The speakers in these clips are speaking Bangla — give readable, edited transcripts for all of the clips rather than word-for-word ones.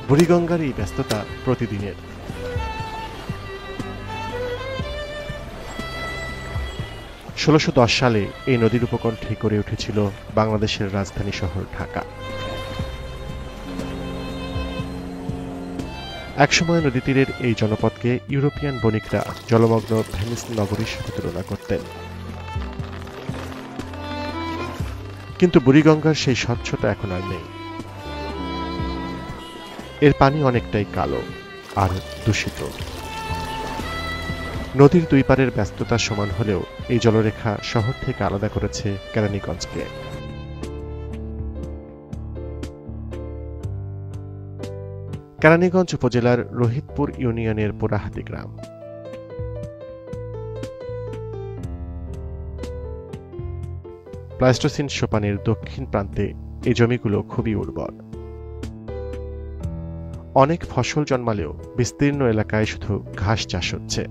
বুড়িগঙ্গার এই ব্যস্ততা প্রতিদিনের। 1610 সালে এই নদীর উপকণ্ঠে গড়ে উঠেছিল বাংলাদেশের রাজধানী শহর ঢাকা। একসময় নদী তীরের এই জনপদকে ইউরোপিয়ান বণিকরা জলমগ্ন ভেনিস নগরীর সাথে তুলনা করতেন। কিন্তু বুড়িগঙ্গার সেই স্বচ্ছতা এখন আর নেই। এর পানি অনেকটাই কালো আর দূষিত। নদীর দুই পারের ব্যস্ততা সমান হলেও এই জলরেখা শহর থেকে আলাদা করেছে কেরানীগঞ্জকে। কেরানীগঞ্জ উপজেলার রোহিতপুর ইউনিয়নের পোড়াহাতি গ্রাম। প্লাইস্টোসিন সোপানের দক্ষিণ প্রান্তে এই জমিগুলো খুবই উর্বর। অনেক ফসল জন্মালেও বিস্তীর্ণ এলাকায় শুধু ঘাস চাষ হচ্ছে।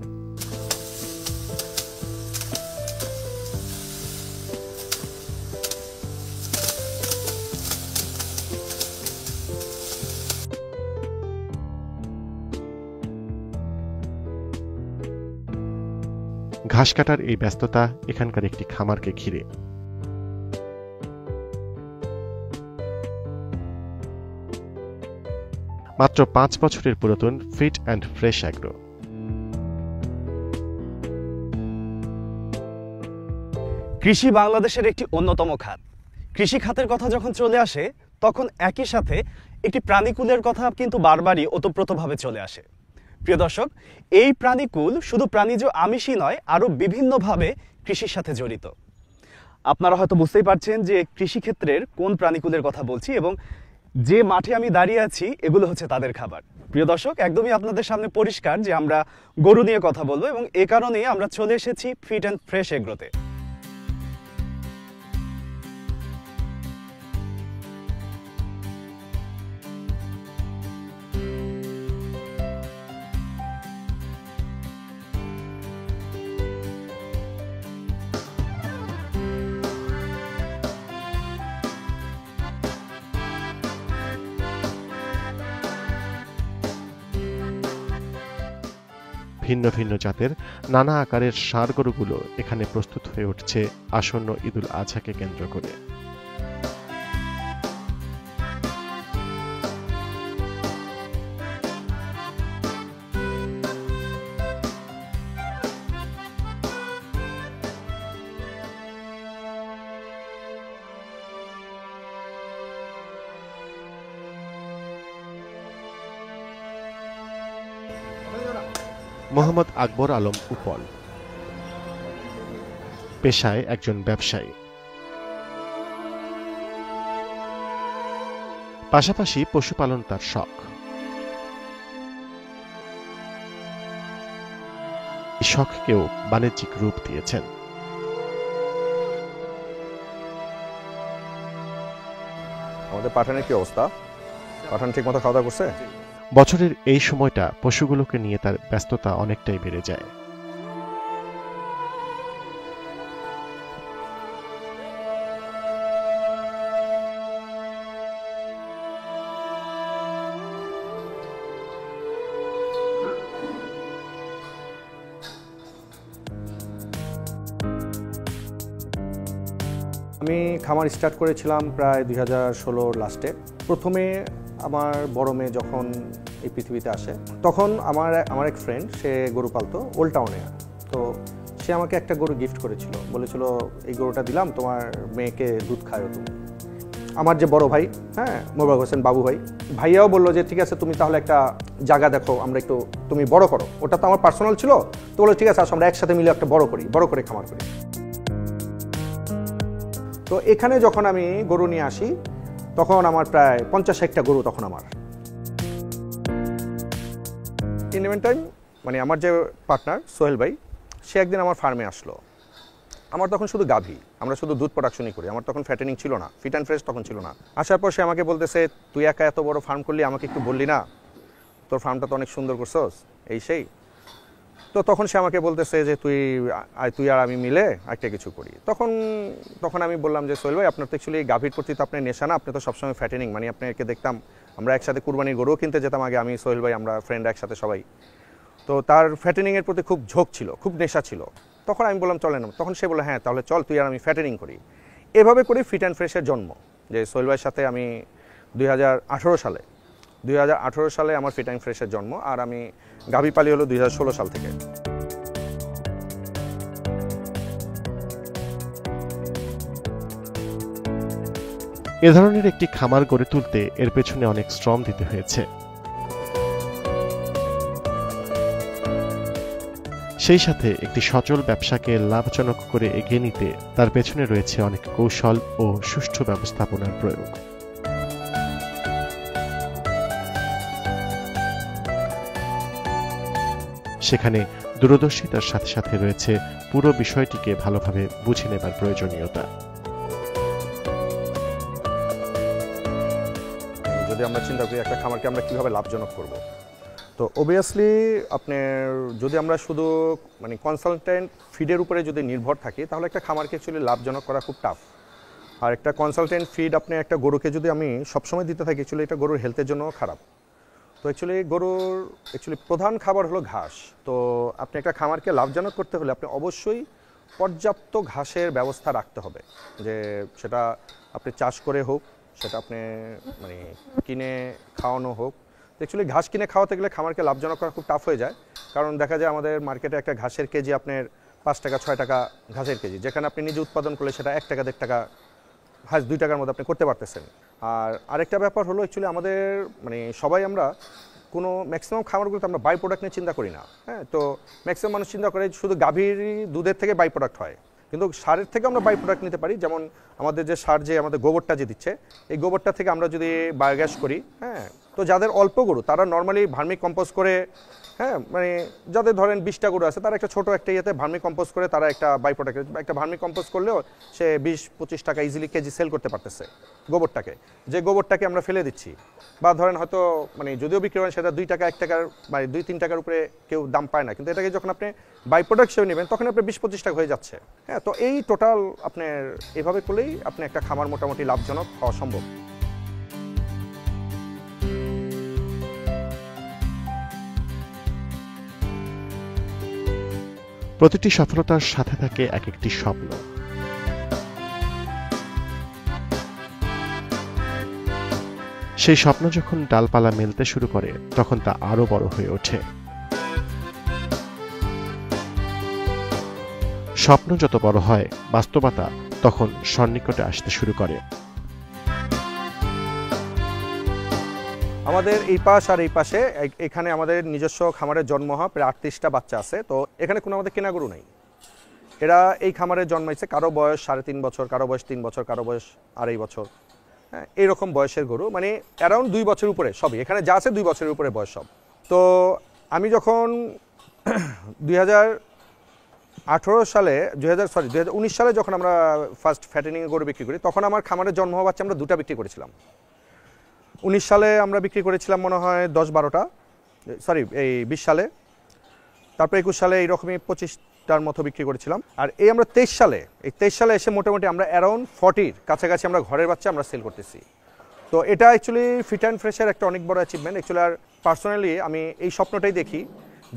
ঘাস কাটার এই ব্যস্ততা এখানকার একটি খামারকে ঘিরে। মাত্র 5 বছরের পুরাতন ফিট অ্যান্ড ফ্রেশ অ্যাগ্রো। কৃষি বাংলাদেশের একটি অন্যতম খাত। কৃষি খাতের কথা যখন চলে আসে তখন একই সাথে একটি প্রাণীকুলের কথা কিন্তু বারবারই ওতপ্রোতভাবে চলে আসে। প্রিয় দর্শক, এই প্রাণীকুল শুধু প্রাণীজ আমিষই নয়, আরও বিভিন্নভাবে কৃষির সাথে জড়িত। আপনারা হয়তো বুঝতেই পারছেন যে কৃষিক্ষেত্রের কোন প্রাণীকুলের কথা বলছি এবং যে মাঠে আমি দাঁড়িয়ে আছি এগুলো হচ্ছে তাদের খাবার। প্রিয় দর্শক, একদমই আপনাদের সামনে পরিষ্কার যে আমরা গরু নিয়ে কথা বলবো এবং এ কারণেই আমরা চলে এসেছি ফিট অ্যান্ড ফ্রেশ এগ্রোতে। ভিন্ন ভিন্ন জাতের নানা আকারের ষাঁড় গরুগুলো এখানে প্রস্তুত হয়ে উঠছে আসন্ন ঈদুল আজহাকে কেন্দ্র করে। মোহাম্মদ আকবর আলম উপল পেশায় একজন ব্যবসায়ী, পাশাপাশি পশুপালন তার শখ। এই শখকেও বাণিজ্যিক রূপ দিয়েছেন। আমাদের পাঠানের কি অবস্থা? পাঠান ঠিক মতো খাওয়া দাওয়া করছে? বছরের এই সময়টা পশুগুলোকে নিয়ে তার ব্যস্ততা অনেকটাই বেড়ে যায়। আমি খামার স্টার্ট করেছিলাম প্রায় 2016 লাস্টে। প্রথমে আমার বড় মেয়ে যখন এই পৃথিবীতে আসে তখন আমার এক ফ্রেন্ড, সে গরু পালতো ওল্ড টাউনে। তো সে আমাকে একটা গরু গিফট করেছিল, বলেছিল এই গরুটা দিলাম তোমার মেয়েকে দুধ খায়ো তুমি। আমার যে বড় ভাই, হ্যাঁ, মোবারক হোসেন বাবু ভাইয়াও বললো যে ঠিক আছে তুমি তাহলে একটা জায়গা দেখো, আমরা একটু তুমি বড় করো। ওটা তো আমার পার্সোনাল ছিল, তো বললো ঠিক আছে আসো আমরা একসাথে মিলে একটা বড় করে খামার করি। তো এখানে যখন আমি গরু নিয়ে আসি তখন আমার প্রায় 50-60টা গরু তখন আমার। ইন টাইম মানে আমার যে পার্টনার সোহেল ভাই, সে একদিন আমার ফার্মে আসলো। আমার তখন শুধু গাভী, আমরা শুধু দুধ প্রোডাকশনই করি, আমার তখন ফ্যাটেনিং ছিল না, ফিট অ্যান্ড ফ্রেশ তখন ছিল না। আসার পর সে আমাকে বলতেছে তুই একা এত বড় ফার্ম করলি, আমাকে একটু বললি না, তোর ফার্মটা তো অনেক সুন্দর করছস এই সেই। তো তখন সে আমাকে বলতেছে যে তুই আর আমি মিলে একটা কিছু করি। তখন আমি বললাম যে সোহেল ভাই আপনার তো অ্যাকচুয়ালি গাভীর প্রতি তো আপনার নেশা না, আপনি তো সবসময় ফ্যাটেনিং, মানে আপনাকে দেখতাম আমরা একসাথে কুরবানির গরুও কিনতে যেতাম আগে, আমি সোহেল ভাই, আমরা ফ্রেন্ড একসাথে সবাই। তো তার ফ্যাটেনিংয়ের প্রতি খুব ঝোঁক ছিল, খুব নেশা ছিল। তখন আমি বললাম চলে না, তখন সে বললো হ্যাঁ তাহলে চল তুই আর আমি ফ্যাটেনিং করি। এভাবে করে ফিট অ্যান্ড ফ্রেশের জন্ম। যে সোহেল ভাইয়ের সাথে আমি 2018 সালে আমার ফিট অ্যান্ড ফ্রেশের জন্ম, আর আমি গাভী পালি হলো 2016 সাল থেকে। এ ধরনের একটি খামার গড়ে তুলতে এর পেছনে অনেক শ্রম দিতে হয়েছে। সেই সাথে একটি সচল ব্যবসাকে লাভজনক করে এগিয়ে নিতে তার পেছনে রয়েছে অনেক কৌশল ও সুষ্ঠু ব্যবস্থাপনার প্রয়োগ। সেখানে দূরদর্শিতার সাথে সাথে রয়েছে পুরো বিষয়টিকে ভালোভাবে বুঝে নেবার প্রয়োজনীয়তা। যদি আমরা চিন্তা করি একটা খামারকে আমরা কীভাবে লাভজনক করব, তো অবভিয়াসলি আপনার যদি আমরা শুধু মানে কনসালটেন্ট ফিডের উপরে যদি নির্ভর থাকি তাহলে একটা খামারকে অ্যাকচুয়ালি লাভজনক করা খুব টাফ। আর একটা কনসালটেন্ট ফিড আপনি একটা গরুকে যদি আমি সবসময় দিতে থাকি, অ্যাকচুয়ালি এটা গরুর হেলথের জন্য খারাপ। তো অ্যাকচুয়ালি প্রধান খাবার হলো ঘাস। তো আপনি একটা খামারকে লাভজনক করতে হলে আপনি অবশ্যই পর্যাপ্ত ঘাসের ব্যবস্থা রাখতে হবে, যে সেটা আপনি চাষ করে হোক, সেটা আপনি মানে কিনে খাওয়ানো হোক। অ্যাকচুয়ালি ঘাস কিনে খাওয়াতে গেলে খামারকে লাভজনক করা খুব টাফ হয়ে যায়, কারণ দেখা যায় আমাদের মার্কেটে একটা ঘাসের কেজি আপনার 5 টাকা 6 টাকা ঘাসের কেজি, যেখানে আপনি নিজে উৎপাদন করলে সেটা 1 টাকা 1.5 টাকা হাঁস 2 টাকার মধ্যে আপনি করতে পারতেছেন। আর আরেকটা ব্যাপার হলো অ্যাকচুয়ালি আমাদের মানে সবাই আমরা কোনো ম্যাক্সিমাম খামারগুলোতে আমরা বাই প্রোডাক্ট নিয়ে চিন্তা করি না। হ্যাঁ, তো ম্যাক্সিমাম মানুষ চিন্তা করে শুধু গাভীর দুধের থেকে বাই প্রোডাক্ট হয়, কিন্তু সারের থেকে আমরা বাই প্রোডাক্ট নিতে পারি। যেমন আমাদের যে সার, যে আমাদের গোবরটা যে দিচ্ছে, এই গোবরটা থেকে আমরা যদি বায়োগ্যাস করি, হ্যাঁ, তো যাদের অল্প গরু তারা নর্মালি ভার্মি কম্পোস্ট করে, হ্যাঁ, মানে যাদের ধরেন 20টা গরু আছে তারা একটা ছোট একটা ইয়েতে ভার্মি কম্পোস্ট করে তারা একটা বাই প্রোডাক্ট, একটা ভার্মি কম্পোস্ট করলেও সে 20-25 টাকা ইজিলি কেজি সেল করতে পারতেছে গোবরটাকে, যে গোবরটাকে আমরা ফেলে দিচ্ছি। বা ধরেন হয়তো মানে যদিও বিক্রি করেন সেটা 2 টাকা 1 টাকার মানে 2-3 টাকার উপরে কেউ দাম পায় না, কিন্তু এটাকে যখন আপনি বাই প্রোডাক্ট হিসেবে নেবেন তখন আপনার 20-25 টাকা হয়ে যাচ্ছে। হ্যাঁ, তো এই টোটাল আপনার এভাবে করলেই আপনি একটা খামার মোটামুটি লাভজনক হওয়া সম্ভব। প্রতিটি সফলতার সাথে থাকে এক একটি স্বপ্ন। সেই স্বপ্ন যখন ডালপালা মেলতে শুরু করে তখন তা আরো বড় হয়ে ওঠে। স্বপ্ন যত বড় হয়, বাস্তবতা তখন সন্নিকটে আসতে শুরু করে। আমাদের এই পাশ আর এই পাশে এখানে আমাদের নিজস্ব খামারের জন্ম হয়, প্রায় 38টা বাচ্চা আছে। তো এখানে কোনো আমাদের কেনা গরু নাই। এরা এই খামারে জন্মাইছে, কারো বয়স 3.5 বছর, কারো বয়স 3 বছর, কারো বয়স 2.5 বছর। হ্যাঁ, এইরকম বয়সের গরু, মানে অ্যারাউন্ড 2 বছরের উপরে সবই এখানে যা আছে, 2 বছরের উপরে বয়স সব। তো আমি যখন 2019 সালে যখন আমরা ফার্স্ট ফ্যাটেনিং গরু বিক্রি করি, তখন আমার খামারের জন্ম হওয়া বাচ্চা আমরা 2টা বিক্রি করেছিলাম। 19 সালে আমরা বিক্রি করেছিলাম মনে হয় 10-12টা, এই 20 সালে, তারপর 21 সালে এইরকমই 25টার মতো বিক্রি করেছিলাম। আর এই আমরা 23 সালে এসে মোটামুটি আমরা অ্যারাউন্ড 40-র কাছাকাছি আমরা ঘরের বাচ্চা আমরা সেল করতেছি। তো এটা অ্যাকচুয়ালি ফিট অ্যান্ড ফ্রেশের একটা অনেক বড় অ্যাচিভমেন্ট। অ্যাকচুয়ালি আর পার্সোনালি আমি এই স্বপ্নটাই দেখি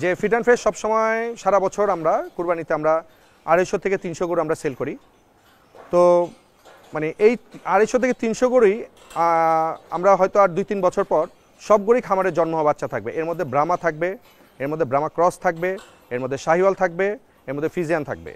যে ফিট অ্যান্ড ফ্রেশ সবসময় সারা বছর আমরা কুরবানিতে আমরা 250 থেকে 300 গরু আমরা সেল করি। তো মানে এই 250 থেকে 300 গরুই আমরা হয়তো আর 2-3 বছর পর সব গরুই খামারের জন্ম হওয়া বাচ্চা থাকবে। এর মধ্যে ব্রাহ্মা থাকবে, এর মধ্যে ব্রাহ্মা ক্রস থাকবে, এর মধ্যে শাহিওয়াল থাকবে, এর মধ্যে ফিজিয়ান থাকবে।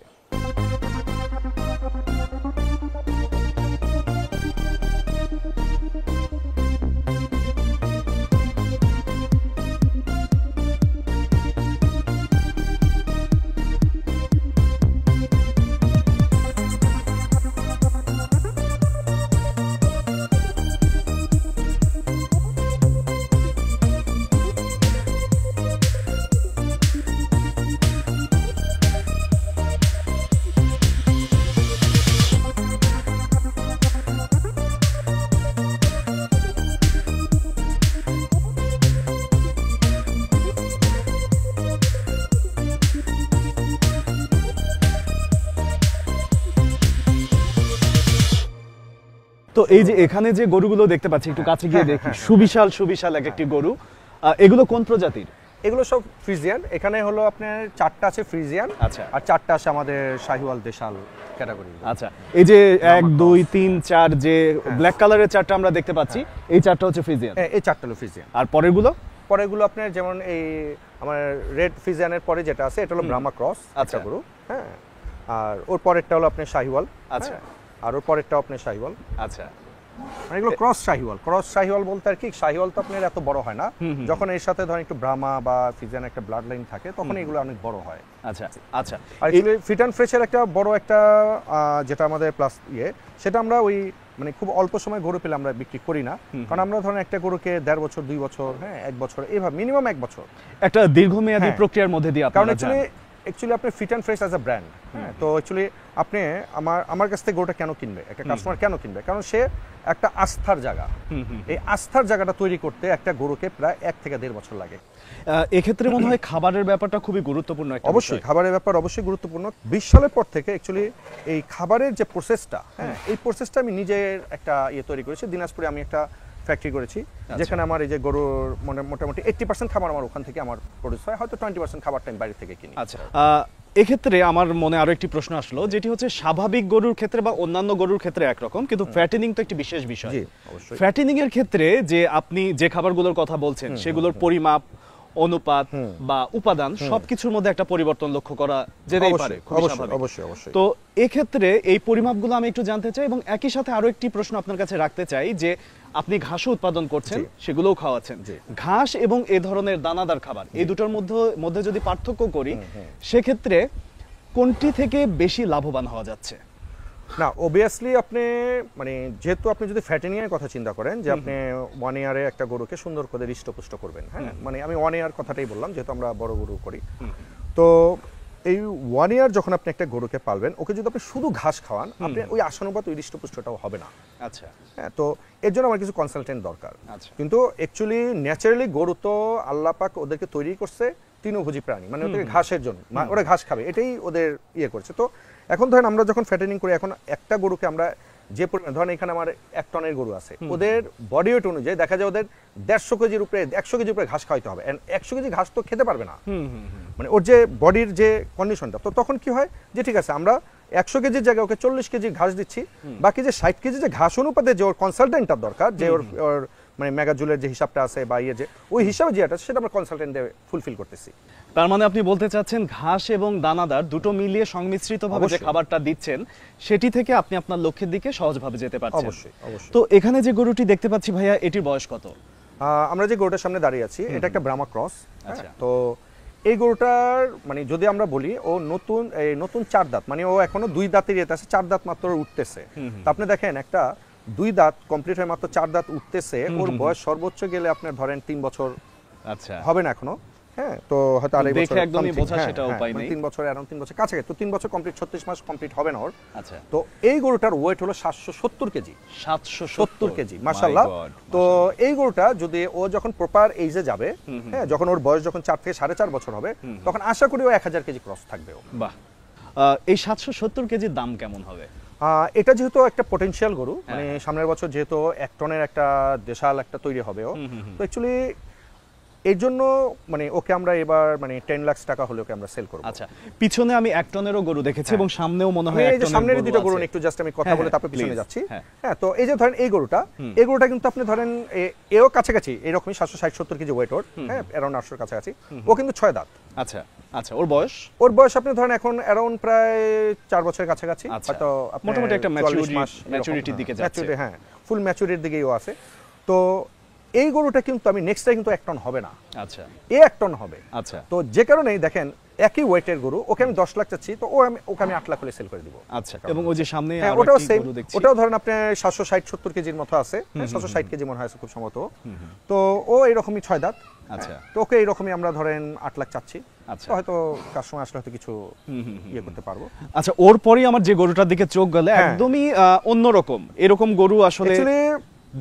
তো এই যে এখানে যে গরুগুলো দেখতে পাচ্ছি একটু কাছে গিয়ে দেখি, সুবিশাল সুবিশাল এক একটি গরু। এগুলো কোন প্রজাতির? এগুলো সব ফ্রিজিয়ান। এখানে হলো আপনার 4টা আছে ফ্রিজিয়ান, আচ্ছা। আর 4টা আছে আমাদের শাহিওয়াল দেশাল ক্যাটাগরি। আচ্ছা, এই যে 1 2 3 4 যে ব্ল্যাক কালারের 4টা আমরা দেখতে পাচ্ছি, এই 4টা হচ্ছে ফ্রিজিয়ান। এই 4টা হলো ফ্রিজিয়ান। আর পরেরগুলো? পরেগুলো আপনার যেমন এই আমার রেড ফ্রিজিয়ানের পরে যেটা আছে এটা হলো ব্রাহ্মা ক্রস, আচ্ছা গরু। হ্যাঁ, আর ওর পরেরটা হলো আপনার শাহিওয়াল। আচ্ছা। আর ওর পরেরটাও আপনার শাহিওয়াল। আচ্ছা, মানে এগুলো ক্রস শাহিওয়াল। ক্রস শাহিওয়াল বলতে আর কি, শাহিওয়াল তো আপনার এত বড় হয় না, যখন এর সাথে ধরেন একটু ব্রাহ্মা বা ফ্রিজিয়ান একটা ব্লাড লাইন থাকে তখন এগুলো অনেক বড় হয়। আচ্ছা আচ্ছা। আর ফিট অ্যান্ড ফ্রেশের একটা বড় একটা যেটা আমাদের প্লাস সেটা আমরা ওই মানে খুব অল্প সময় গরু পেলে আমরা বিক্রি করি না, কারণ আমরা ধরেন একটা গরুকে 1.5 বছর 2 বছর, হ্যাঁ 1 বছর, এইভাবে মিনিমাম 1 বছর একটা দীর্ঘমেয়াদী প্রক্রিয়ার মধ্যে দিয়ে কারণ আপনারা অ্যাকচুয়ালি আপনি fit and fresh as a brand. হ্যাঁ, তো অ্যাকচুয়ালি আপনি আমার কাছ থেকে গরুটা কেন কিনবে, একটা কাস্টমার কেন কিনবে? কারণ সে একটা আস্থার জায়গা। এই আস্থার জায়গাটা তৈরি করতে একটা গরুকে প্রায় 1 থেকে 1.5 বছর লাগে। এক্ষেত্রে মনে হয় খাবারের ব্যাপারটা খুবই গুরুত্বপূর্ণ একটা বিষয়। অবশ্যই খাবারের ব্যাপার অবশ্যই গুরুত্বপূর্ণ। 20 সালের পর থেকে অ্যাকচুয়ালি এই খাবারের যে প্রসেসটা, হ্যাঁ এই প্রসেসটা আমি নিজের একটা তৈরি করেছি। দিনাজপুরে আমি একটা ফ্যাক্টরি করেছি, যেখানে আমার এই যে গরুর মোটামুটি 80% খাবার আমার ওখান থেকে আমার প্রডিউস হয়, হয়তো 20% খাবারটা আমি বাইরে থেকে কিনি। আচ্ছা, এক্ষেত্রে আমার মনে আরো একটি প্রশ্ন আসলো, যেটি হচ্ছে স্বাভাবিক গরুর ক্ষেত্রে বা অন্যান্য গরুর ক্ষেত্রে একরকম, কিন্তু ফ্যাটেনিং তো একটি বিশেষ বিষয়। জি অবশ্যই। ফ্যাটেনিং এর ক্ষেত্রে যে আপনি যে খাবারগুলোর কথা বলছেন সেগুলোর পরিমাপ, অনুপাত বা উপাদান সবকিছুর মধ্যে একটা পরিবর্তন লক্ষ্য করা যেতেই পারে। অবশ্যই। তো এক্ষেত্রে এই পরিমাপগুলো আমি একটু জানতে চাই, এবং একই সাথে আরো একটি প্রশ্ন আপনার কাছে রাখতে চাই, যে আপনি ঘাসও উৎপাদন করছেন, সেগুলোও খাওয়াচ্ছেন। ঘাস এবং এ ধরনের দানাদার খাবার, এই দুটোর মধ্যে যদি পার্থক্য করি, সেক্ষেত্রে কোনটি থেকে বেশি লাভবান হওয়া যাচ্ছে? না, অবভিয়াসলি আপনি মানে যেহেতু আপনি যদি ফ্যাটেনিং এর কথা চিন্তা করেন, যে আপনি 1 ইয়ারে একটা গরুকে সুন্দর করে হৃষ্টপুষ্ট করবেন, হ্যাঁ মানে আমি 1 ইয়ার কথাটাই বললাম, যেহেতু আমরা বড় গরু করি। তো এই 1 ইয়ার যখন আপনি একটা গরুকে পালবেন, ওকে যদি আপনি শুধু ঘাস খাওয়ান, আপনি ওই আশানুপাত ওই হৃষ্টপুষ্টটাও হবে না। আচ্ছা, হ্যাঁ, তো এর জন্য আমার কিছু কনসালটেন্ট দরকার। আচ্ছা। কিন্তু অ্যাকচুয়ালি ন্যাচারালি গরু তো আল্লাহ পাক ওদেরকে তৈরি করছে তৃণভোজী প্রাণী, মানে ওদেরকে ঘাসের জন্য, ওরা ঘাস খাবে, এটাই ওদের করছে। তো এখন ধরেন আমরা যখন ফ্যাটেনিং করি, এখন একটা গরুকে আমরা যে পরিমাণ, ধরেন এখানে আমার 1 টনের গরু আছে, ওদের বডি ওয়েট অনুযায়ী দেখা যায় ওদের 150 কেজির উপরে 100 কেজির উপরে ঘাস খাওয়াইতে হবে। 100 কেজি ঘাস তো খেতে পারবে না, মানে ওর যে বডির যে কন্ডিশনটা। তো তখন কি হয় যে ঠিক আছে, আমরা 100 কেজির জায়গায় ওকে 40 কেজি ঘাস দিচ্ছি, বাকি যে 60 কেজি যে ঘাস অনুপাতে যে ওর কনসালটেন্টটা দরকার, যে ওর মানে মেগাজুলের যে হিসাবটা আছে বা যে ওই হিসাবে যেটা, সেটা আমরা কনসালটেন্টে ফুলফিল করতেছি। তার মানে আপনি বলতে চাচ্ছেন ঘাস এবং দানাদার দুটো মিলিয়ে সংমিশ্রিতভাবে যে খাবারটা দিচ্ছেন, সেটি থেকে আপনি আপনার লক্ষ্যের দিকে সহজভাবে যেতে পারছেন। অবশ্যই। তো এখানে যে গরুটি দেখতে পাচ্ছি ভাইয়া, এটির বয়স কত? আমরা যে গরুটার সামনে দাঁড়িয়ে আছি, এটা একটা ব্রাহ্মা ক্রস। আচ্ছা। তো এই গরুটার মানে যদি আমরা বলি, ও নতুন 4 দাঁত, মানে ও এখনো 2 দাঁতের আছে, 4 দাঁত মাত্র উঠতেছে। তো আপনি দেখেন, একটা 2 দাঁত কমপ্লিট হয়ে মাত্র 4 দাঁত উঠতেছে, ওর বয়স সর্বোচ্চ গেলে আপনার ধরেন 3 বছর আচ্ছা হবে না এখনো। হ্যাঁ, তো হয়তো 2.5 বছর দেখে একদমই বোঝা সেটা উপায় নেই। 3 বছর, around 3 বছর কাছাকাছি। তো 3 বছর কমপ্লিট, 36 মাস কমপ্লিট হবে না ওর। আচ্ছা। তো এই গরুটার ওয়েট হলো 770 কেজি। 770 কেজি, মাশাআল্লাহ। তো এই গরুটা যদি ও যখন প্রপার এইজে যাবে, হ্যাঁ যখন ওর বয়স যখন 4 থেকে 4.5 বছর হবে, তখন আশা করি ও 1000 কেজি ক্রস থাকবে। বাহ। এই 770 কেজির দাম কেমন হবে? এটা যেহেতু একটা পটেনশিয়াল গরু, মানে সামনের বছর যেহেতু 1 টনের একটা দেশাল একটা তৈরি হবে ও, তো অ্যাকচুয়ালি এর জন্য মানে ওকে আমরা এবার মানে 10 লাখ টাকা হলে ওকে আমরা সেল করব। আচ্ছা, পিছনে আমি 1 টনেরও গরু দেখেছি, এবং সামনেও মনে হয় 1 টনের। এই যে সামনের দুটো গরু একটু জাস্ট আমি কথা বলে তারপর পিছনে যাচ্ছি। হ্যাঁ, তো এই যে ধরেন এই গরুটা কিন্তু আপনি ধরেন এও কাছাকাছি এরকমই 760-70 কেজি ওয়েট ওর, হ্যাঁ অ্যারাউন্ড 800 কাছাকাছি। ও কিন্তু 6 দাঁত। আচ্ছা আচ্ছা। ওর বয়স আপনি ধরেন এখন অ্যারাউন্ড প্রায় 4 বছরের কাছাকাছি, হয়তো মোটামুটি একটা ম্যাচুরিটির দিকে যাচ্ছে। হ্যাঁ, ফুল ম্যাচুরিটির দিকেই ও আছে। তো এই গরুটা কিন্তু আমি নেক্সট টাইম কিন্তু 1 টন হবে না। আচ্ছা, 1 টন হবে। আচ্ছা। তো যে কারণেই দেখেন একই ওয়েটের গরু, ওকে আমি 10 লাখ চাচ্ছি, তো ওকে আমি 8 লাখ হলে সেল করে দিব। আচ্ছা, এবং ওই যে সামনে ওটাও সেম, ওটাও ধরেন আপনি 760-70 কেজির মতো আছে, 760 কেজি মনে হয় খুব সম্ভবত। তো ও এরকমই 6 দাঁত। আচ্ছা, তো ওকে এরকমই আমরা ধরেন 8 লাখ চাচ্ছি। আচ্ছা, তো হয়তো কাস্টমার আসলে হয়তো কিছু করতে পারবো। আচ্ছা, ওর পরেই আমার যে গরুটার দিকে চোখ গেলে একদমই অন্যরকম, এরকম গরু আসলে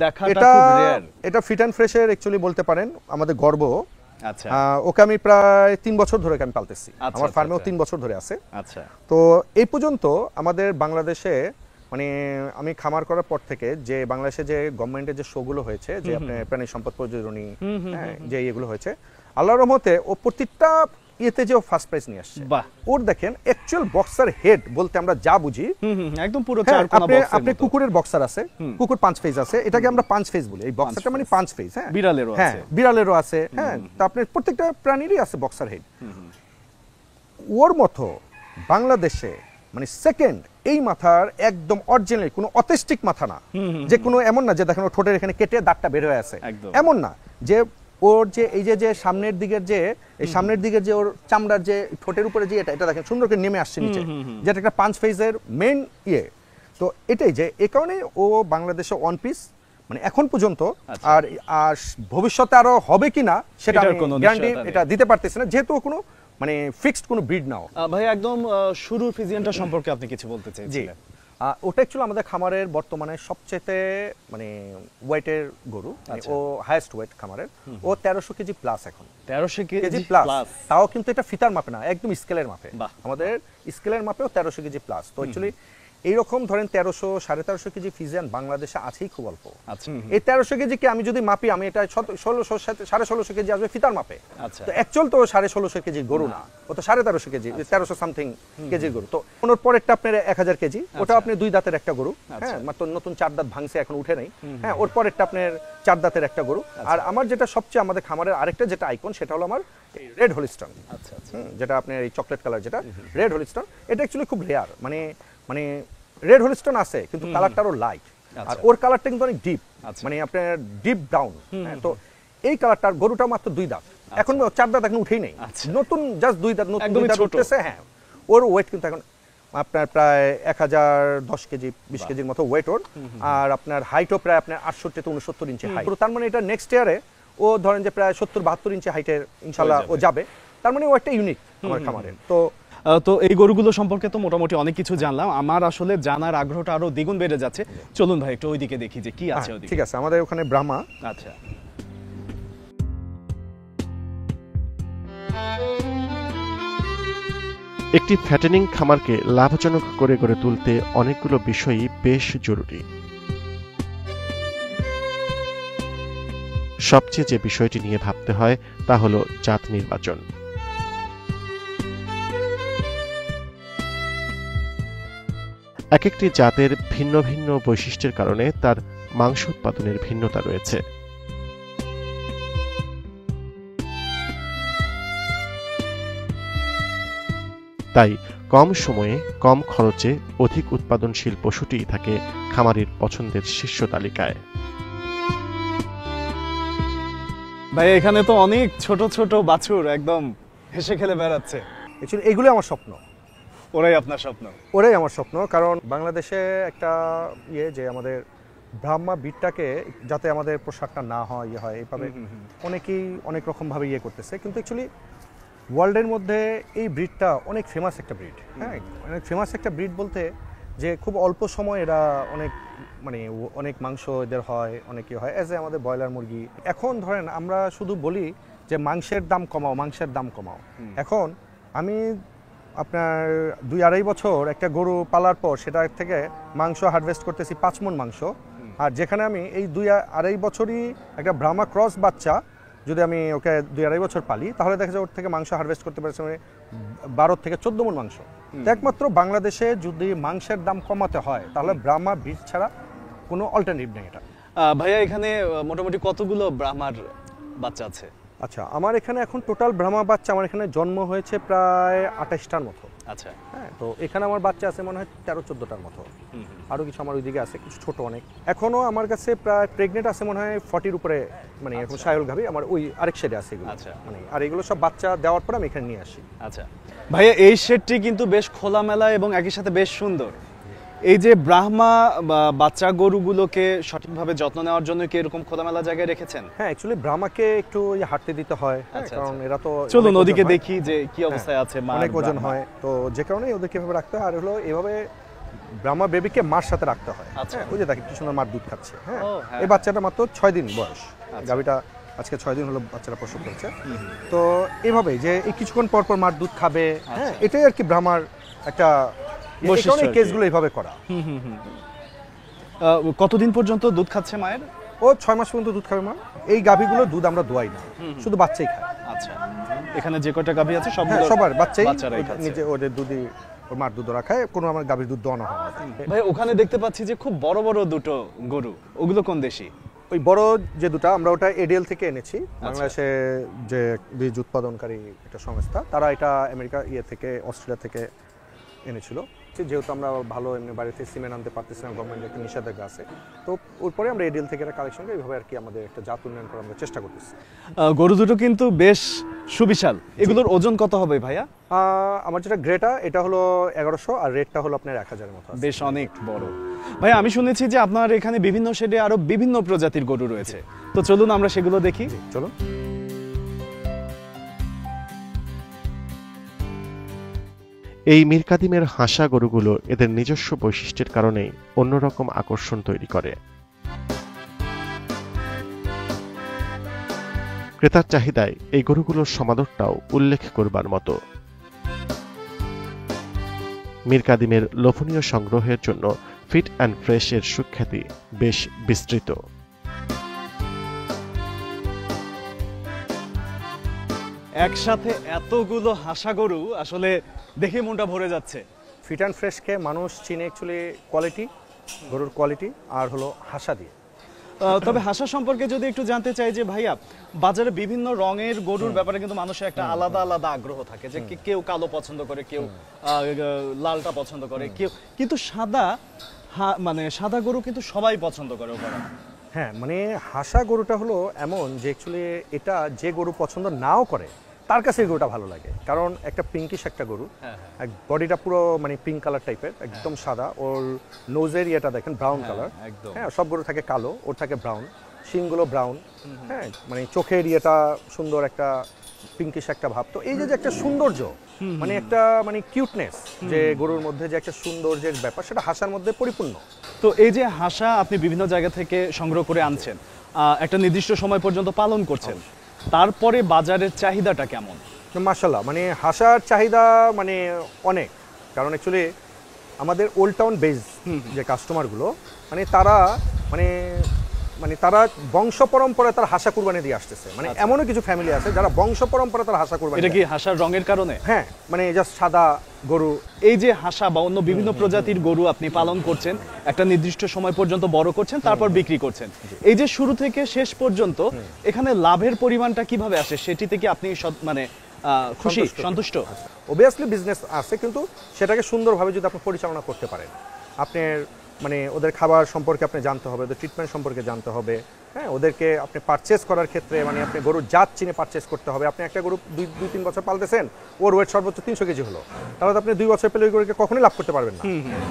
দেখাটা খুব রেয়ার। এটা ফিট অ্যান্ড ফ্রেশের অ্যাকচুয়ালি বলতে পারেন আমাদের গর্ব। আচ্ছা, ওকে আমি প্রায় 3 বছর ধরে আমি পালতেছি, আমার ফার্মেও 3 বছর ধরে আছে। আচ্ছা। তো এই পর্যন্ত আমাদের বাংলাদেশে মানে আমি খামার করার পর থেকে যে বাংলাদেশে যে গভর্নমেন্টের যে শোগুলো হয়েছে যে আপনার প্রাণী সম্পদ প্রযোজনী যে এগুলো হয়েছে আল্লাহর রহমতে ও প্রত্যেকটা ইয়েতে যে ফার্স্ট প্রাইজ নিয়ে আসছে। বাহ। ওর দেখেন অ্যাকচুয়াল বক্সার হেড বলতে আমরা যা বুঝি একদম পুরো হ্যাঁ, চার কোনা বক্সের আপনি মতো। কুকুরের বক্সার আছে, কুকুর 5 ফেজ আছে, এটাকে আমরা 5 ফেজ বলি। এই বক্সারটা মানে 5 ফেজ। হ্যাঁ, বিড়ালেরও হ্যাঁ আছে। বিড়ালেরও আছে। হ্যাঁ, তো আপনার প্রত্যেকটা প্রাণীরই আছে বক্সার হেড। ওর মতো বাংলাদেশে মানে সেকেন্ড এই মাথার একদম অরিজিনাল কোনো অথেস্টিক মাথা না, যে কোনো এমন না যে দেখেন ওর ঠোঁটের এখানে কেটে দাঁতটা বের হয়ে আছে, একদম। এমন না। যে ওর যে এই যে সামনের দিকের যে এই সামনের দিকের যে ওর চামড়ার যে ঠোঁটের উপরে যে এটা দেখেন সুন্দর করে নেমে আসছে নিচে, যেটা একটা 5 ফেজের মেইন ইয়ে। তো এটাই যে এই কারণে ও বাংলাদেশে ওয়ান পিস মানে এখন পর্যন্ত। আর আর ভবিষ্যতে আরো হবে কিনা সেটা আমি এটার কোনো গ্যারান্টি নিশ্চয়তা নেই। এটা দিতে পারতেছি না, যেহেতু কোনো মানে ফিক্সড কোনো ব্রিড নাও। ভাই একদম শুরুর ফিজিয়ানটা সম্পর্কে আপনি কিছু বলতে জি, চাইছিলেন? ওটা অ্যাকচুয়ালি আমাদের খামারের বর্তমানে সবচেয়ে মানে ওয়েটের গরু, মানে ও হাইয়েস্ট ওয়েট খামারের। ও 1300 কেজি প্লাস এখন, 1300 কেজি প্লাস। তাও কিন্তু এটা ফিতার মাপে না, একদম স্কেলের মাপে। বাহ। আমাদের স্কেলের মাপেও 1300 কেজি প্লাস। তো অ্যাকচুয়ালি এইরকম ধরেন 1300 1350 কেজি ফিজিয়ান বাংলাদেশে আছেই খুব অল্প। আচ্ছা। এই 1300 কেজি কে আমি যদি মাপি, আমি এটা 1600 1650 কেজি আসবে ফিতার মাপে। আচ্ছা। তো অ্যাকচুয়াল তো 1650 কেজি গরু না, ও তো 1350 কেজি, 1300 সামথিং কেজির গরু। তো ওনার পরেরটা আপনার 1000 কেজি, ওটা আপনি 2 দাঁতের একটা গরু। হ্যাঁ, মাত্র নতুন 4 দাঁত ভাঙছে, এখন উঠে নাই। হ্যাঁ, ওর পরেরটা আপনার 4 দাঁতের একটা গরু। আর আমার যেটা সবচেয়ে আমাদের খামারের আরেকটা যেটা আইকন, সেটা হলো আমার এই রেড হলিস্টন। আচ্ছা আচ্ছা। যেটা আপনার এই চকলেট কালার, যেটা রেড হলিস্টন, এটা অ্যাকচুয়ালি খুব রেয়ার। মানে রেড হলিস্টন আছে কিন্তু কালারটা আরো লাইট, আর ওর কালারটা কিন্তু অনেক ডিপ, মানে আপনার ডিপ ব্রাউন। তো এই কালারটার গরুটা মাত্র 2 দাঁত, এখন 4 দাঁত এখন উঠেই নেই, নতুন জাস্ট 2 দাঁত, নতুন 2 দাঁত উঠতেছে। হ্যাঁ, ওর ওয়েট কিন্তু এখন আপনার প্রায় 1010 কেজি 20 কেজির মতো ওয়েট ওর। আর আপনার হাইটও প্রায় আপনার 68 থেকে 69 ইঞ্চি হাইট। তার মানে এটা নেক্সট ইয়ারে ও ধরেন যে প্রায় 70-72 ইঞ্চি হাইটের ইনশাআল্লাহ ও যাবে। তার মানে ও একটা ইউনিক আমার খামারে। তো এই গরুগুলো সম্পর্কে তো মোটামুটি অনেক কিছু জানলাম, আমার আসলে জানার আগ্রহটা আরো দ্বিগুণ বেড়ে যাচ্ছে। চলুন ভাই একটু ওইদিকে দেখি যে কি আছে ওইদিকে। ঠিক আছে, আমাদের ওখানে ব্রাহ্মা। আচ্ছা। একটি ফ্যাটেনিং খামারকে লাভজনক করে গড়ে তুলতে অনেকগুলো বিষয়ই বেশ জরুরি। সবচেয়ে যে বিষয়টি নিয়ে ভাবতে হয় তা হলো জাত নির্বাচন। এক একটি জাতের ভিন্ন ভিন্ন বৈশিষ্ট্যের কারণে তার মাংস উৎপাদনের ভিন্নতা রয়েছে। তাই কম সময়ে কম খরচে অধিক উৎপাদনশীল পশুটিই থাকে খামারির পছন্দের শীর্ষ তালিকায়। ভাই এখানে তো অনেক ছোট ছোট বাছুর একদম হেসে খেলে বেড়াচ্ছে। অ্যাকচুয়ালি এইগুলো আমার স্বপ্ন। ওরাই আপনার স্বপ্ন? ওরাই আমার স্বপ্ন, কারণ বাংলাদেশে একটা যে আমাদের ব্রাহ্মা ব্রিডটাকে যাতে আমাদের পোশাকটা না হয় হয় এইভাবে অনেকেই অনেক রকমভাবে করতেছে, কিন্তু অ্যাকচুয়ালি ওয়ার্ল্ডের মধ্যে এই ব্রিডটা অনেক ফেমাস একটা ব্রিড। হ্যাঁ, অনেক ফেমাস একটা ব্রিড বলতে যে খুব অল্প সময় এরা অনেক মাংস এদের হয়, অনেক হয় অ্যাজ এ আমাদের ব্রয়লার মুরগি। এখন ধরেন আমরা শুধু বলি যে মাংসের দাম কমাও, মাংসের দাম কমাও। এখন আমি আপনার 2-2.5 বছর একটা গরু পালার পর সেটা থেকে মাংস হারভেস্ট করতেছি 5 মণ মাংস। আর যেখানে আমি এই 2-2.5 বছরই একটা ব্রাহ্মা ক্রস বাচ্চা যদি আমি ওকে 2-2.5 বছর পালি, তাহলে দেখা যায় ওর থেকে মাংস হারভেস্ট করতে পারছি 12 থেকে 14 মণ মাংস। একমাত্র বাংলাদেশে যদি মাংসের দাম কমাতে হয় তাহলে ব্রাহ্মা ব্রিড ছাড়া কোনো অল্টারনেটিভ নেই এটা। ভাইয়া এখানে মোটামুটি কতগুলো ব্রাহ্মার বাচ্চা আছে? আচ্ছা, আমার এখানে এখন টোটাল ব্রাহ্মা বাচ্চা আমার এখানে জন্ম হয়েছে প্রায় 28টার মতো। আচ্ছা। হ্যাঁ, তো এখানে আমার বাচ্চা আছে মনে হয় 13-14টার মতো। আরও কিছু আমার ওইদিকে আছে, কিছু ছোট অনেক। এখনও আমার কাছে প্রায় প্রেগনেন্ট আছে মনে হয় 40-র উপরে, মানে এখন সায়ল গাভী আমার ওই আরেক সাইডে আছে এগুলো। আচ্ছা। মানে আর এগুলো সব বাচ্চা দেওয়ার পর আমি এখানে নিয়ে আসি। আচ্ছা ভাইয়া, এই শেডটি কিন্তু বেশ খোলামেলা এবং একই সাথে বেশ সুন্দর। এই যে ব্রাহ্মা বাচ্চা গরুগুলোকে সঠিকভাবে যত্ন নেওয়ার জন্য কি এরকম খোলামেলা জায়গায় রেখেছেন? হ্যাঁ, অ্যাকচুয়ালি ব্রাহ্মাকে একটু হাঁটতে দিতে হয়, কারণ এরা তো চলুন ওদিকে দেখি যে কি অবস্থায় আছে। অনেক ওজন হয়, তো যে কারণে ওদেরকে এভাবে রাখতে হয়। আর হলো এভাবে ব্রাহ্মা বেবিকে মার সাথে রাখতে হয়। ওই যে দেখি কি সুন্দর মার দুধ খাচ্ছে। হ্যাঁ, এই বাচ্চাটা মাত্র 6 দিন বয়স, গাভীটা আজকে 6 দিন হলো বাচ্চাটা প্রসব করেছে। তো এইভাবেই যে এই কিছুক্ষণ পর পর মার দুধ খাবে। হ্যাঁ, এটাই আর কি ব্রাহ্মার একটা এই কারণে কেসগুলো এইভাবে করা। কতদিন পর্যন্ত দুধ খাচ্ছে মায়ের? ও 6 মাস পর্যন্ত দুধ খাবে মা। এই গাভীগুলো দুধ আমরা দোয়াই না, শুধু বাচ্চাই খায়। আচ্ছা, এখানে যে কয়টা গাভী আছে সব সবার বাচ্চাই বাচ্চারাই খাচ্ছে। নিজে ওদের দুধই, ওর মার দুধ ওরা খায়, কোনো আমার গাভীর দুধ দোয়ানো হয় না। ভাই ওখানে দেখতে পাচ্ছি যে খুব বড় বড় দুটো গরু, ওগুলো কোন দেশি? ওই বড় যে দুটো আমরা ওটা এডিএল থেকে এনেছি, বাংলাদেশে যে বীজ উৎপাদনকারী একটা সংস্থা, তারা এটা আমেরিকা থেকে অস্ট্রেলিয়া থেকে এনেছিল। যেহেতু আমরা ভালো এমনি বাড়িতে সিমেন্ট আনতে পারতেছিলাম, গভর্নমেন্টের একটা নিষেধাজ্ঞা আছে, তো ওরপরে আমরা এডিএল থেকে একটা কালেকশন করে এইভাবে আর কি আমাদের একটা জাত উন্নয়ন করার আমরা চেষ্টা করতেছি। গরু দুটো কিন্তু বেশ সুবিশাল। এগুলোর ওজন কত হবে ভাইয়া? আমার যেটা গ্রেটা এটা হলো 1100, আর রেডটা হলো আপনার 1000-এর মতো। বেশ অনেক বড়। ভাই আমি শুনেছি যে আপনার এখানে বিভিন্ন শেডে আরো বিভিন্ন প্রজাতির গরু রয়েছে, তো চলুন আমরা সেগুলো দেখি। চলুন। এই মীর কাদিমের হাসা গরুগুলো এদের নিজস্ব বৈশিষ্ট্যের কারণে অন্যরকম আকর্ষণ তৈরি করে। ক্রেতার চাহিদায় এই গরুগুলোর সমাদরটাও উল্লেখ করবার মতো। মীর কাদিমের লোভনীয় সংগ্রহের জন্য ফিট অ্যান্ড ফ্রেশ এর সুখ্যাতি বেশ বিস্তৃত। একসাথে এতগুলো হাসা গরু আসলে দেখে মনটা ভরে যাচ্ছে। ফিট অ্যান্ড ফ্রেশকে মানুষ চিনে অ্যাকচুয়ালি কোয়ালিটি, গরুর কোয়ালিটি আর হলো হাসা দিয়ে। তবে হাসা সম্পর্কে যদি একটু জানতে চাই যে ভাইয়া, বাজারে বিভিন্ন রঙের গরুর ব্যাপারে কিন্তু মানুষের একটা আলাদা আলাদা আগ্রহ থাকে, যে কেউ কালো পছন্দ করে, কেউ লালটা পছন্দ করে, কেউ কিন্তু সাদা, মানে সাদা গরু কিন্তু সবাই পছন্দ করে ওখানে। হ্যাঁ, মানে হাসা গরুটা হলো এমন যে অ্যাকচুয়ালি এটা যে গরু পছন্দ নাও করে তার কাছে এই গরুটা ভালো লাগে, কারণ একটা পিঙ্কিশ একটা গরু, বডিটা পুরো মানে পিঙ্ক কালার টাইপের, একদম সাদা। ওর নোজের ইয়েটা দেখেন ব্রাউন কালার। হ্যাঁ, সব গরু থাকে কালো, ওর থাকে ব্রাউন, শিংগুলো ব্রাউন। হ্যাঁ, মানে চোখের ইয়েটা সুন্দর একটা পিঙ্কিশ একটা ভাব। তো এই যে একটা সৌন্দর্য, মানে একটা মানে কিউটনেস, যে গরুর মধ্যে যে একটা সৌন্দর্যের ব্যাপার, সেটা হাসার মধ্যে পরিপূর্ণ। তো এই যে হাসা আপনি বিভিন্ন জায়গা থেকে সংগ্রহ করে আনছেন, একটা নির্দিষ্ট সময় পর্যন্ত পালন করছেন, তারপরে বাজারের চাহিদাটা কেমন? মাশাআল্লাহ, মানে হাসার চাহিদা মানে অনেক, কারণ অ্যাকচুয়ালি আমাদের ওল্ড টাউন বেজ যে কাস্টমারগুলো, মানে তারা তারা বংশ পরম্পরায় তার হাসা কুরবানি দিয়ে আসতেছে। মানে এমনও কিছু ফ্যামিলি আছে যারা বংশ পরম্পরা তার হাসা কুরবানি। এটা কি হাসার রঙের কারণে? হ্যাঁ, মানে জাস্ট সাদা গরু। এই যে হাসা বা অন্য বিভিন্ন প্রজাতির গরু আপনি পালন করছেন, একটা নির্দিষ্ট সময় পর্যন্ত বড় করছেন, তারপর বিক্রি করছেন, এই যে শুরু থেকে শেষ পর্যন্ত এখানে লাভের পরিমাণটা কিভাবে আসে, সেটি থেকে আপনি মানে খুশি, সন্তুষ্ট? অবভিয়াসলি বিজনেস আছে, কিন্তু সেটাকে সুন্দরভাবে যদি আপনি পরিচালনা করতে পারেন, আপনার মানে ওদের খাবার সম্পর্কে আপনি জানতে হবে, ওদের ট্রিটমেন্ট সম্পর্কে জানতে হবে। হ্যাঁ, ওদেরকে আপনি পারচেস করার ক্ষেত্রে মানে আপনি গরুর জাত চিনে পারচেস করতে হবে। আপনি একটা গরু 2-3 বছর পালতেছেন, ওর ওয়েট সর্বোচ্চ 300 কেজি হলো, তাহলে আপনি 2 বছর পেলে ওই গরুকে কখনোই লাভ করতে পারবেন না।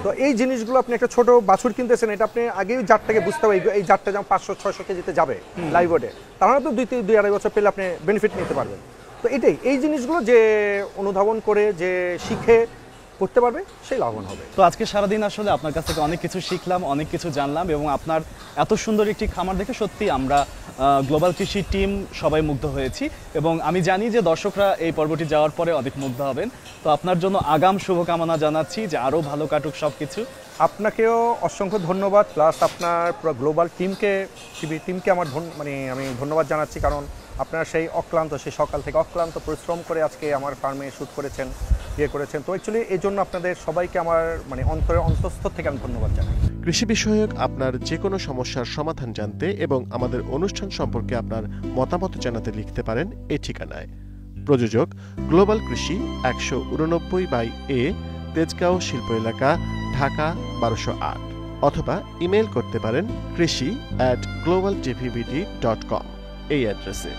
তো এই জিনিসগুলো, আপনি একটা ছোট বাছুর কিনতেছেন, এটা আপনি আগেই জাতটাকে বুঝতে হবে, এই জাতটা যেমন 500-600 কেজিতে যাবে লাইভ ওয়েটে, তাহলে তো 2-2.5 বছর পেলে আপনি বেনিফিট নিতে পারবেন। তো এটাই, এই জিনিসগুলো যে অনুধাবন করে, যে শিখে করতে পারবে, সেই লাভবান হবে। তো আজকে সারাদিন আসলে আপনার কাছ থেকে অনেক কিছু শিখলাম, অনেক কিছু জানলাম, এবং আপনার এত সুন্দর একটি খামার দেখে সত্যি আমরা গ্লোবাল কৃষি টিম সবাই মুগ্ধ হয়েছি, এবং আমি জানি যে দর্শকরা এই পর্বটি যাওয়ার পরে অনেক মুগ্ধ হবেন। তো আপনার জন্য আগাম শুভকামনা জানাচ্ছি, যে আরও ভালো কাটুক সব কিছু। আপনাকেও অসংখ্য ধন্যবাদ, প্লাস আপনার পুরো গ্লোবাল টিমকে, টিমকে আমার আমি ধন্যবাদ জানাচ্ছি, কারণ আপনারা সেই সকাল থেকে অক্লান্ত পরিশ্রম করে আজকে আমার ফার্মে শ্যুট করেছেন, করেছেন। তো অ্যাকচুয়ালি এই জন্য আপনাদের সবাইকে আমার মানে অন্তঃস্থ থেকে আমি ধন্যবাদ জানাই। কৃষি বিষয়ক আপনার যে কোনো সমস্যার সমাধান জানতে এবং আমাদের অনুষ্ঠান সম্পর্কে আপনার মতামত জানাতে লিখতে পারেন এই ঠিকানায়। প্রযোজক গ্লোবাল কৃষি, 189/A, তেজগাঁও শিল্প এলাকা, ঢাকা 1208, অথবা ইমেল করতে পারেন krishi@globaltvbd.com এই অ্যাড্রেসে।